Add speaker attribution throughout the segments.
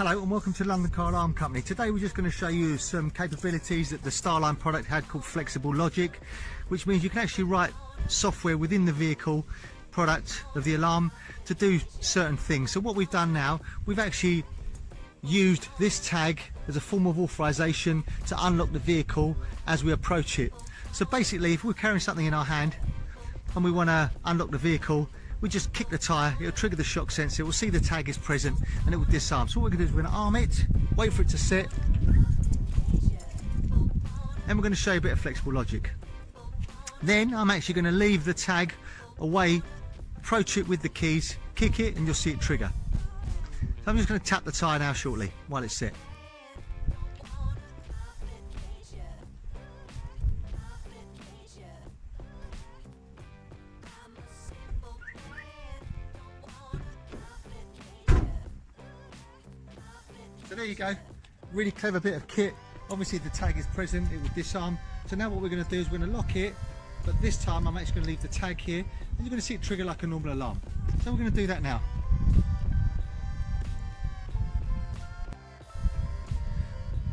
Speaker 1: Hello and welcome to London Car Alarm Company. Today we're just going to show you some capabilities that the StarLine product had called FlexibleLogic, which means you can actually write software within the vehicle product of the alarm to do certain things. So what we've done now, we've actually used this tag as a form of authorization to unlock the vehicle as we approach it. So basically, if we're carrying something in our hand and we want to unlock the vehicle, we just kick the tyre, it'll trigger the shock sensor, we'll see the tag is present and it will disarm. So what we're going to do is we're going to arm it, wait for it to set, and we're going to show you a bit of flexible logic. Then I'm actually going to leave the tag away, approach it with the keys, kick it, and you'll see it trigger. So I'm just going to tap the tyre now shortly while it's set. So there you go, really clever bit of kit. Obviously the tag is present, it will disarm. So now what we're going to do is we're going to lock it, but this time I'm actually going to leave the tag here and you're going to see it trigger like a normal alarm. So we're going to do that now.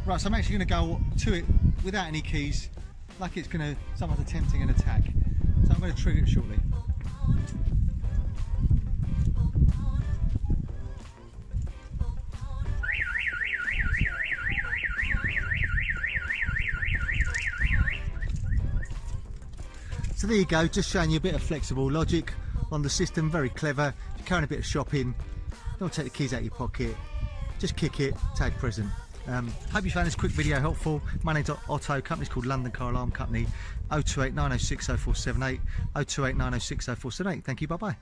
Speaker 1: Right, so I'm actually going to go to it without any keys, like it's going to, someone's attempting an attack. So I'm going to trigger it shortly. So there you go, just showing you a bit of flexible logic on the system, very clever. If you're carrying a bit of shopping, don't take the keys out of your pocket, just kick it, tag present. Hope you found this quick video helpful. My name's Otto, company's called London Car Alarm Company, 028 906 0478, 028 906 0478. Thank you, bye bye.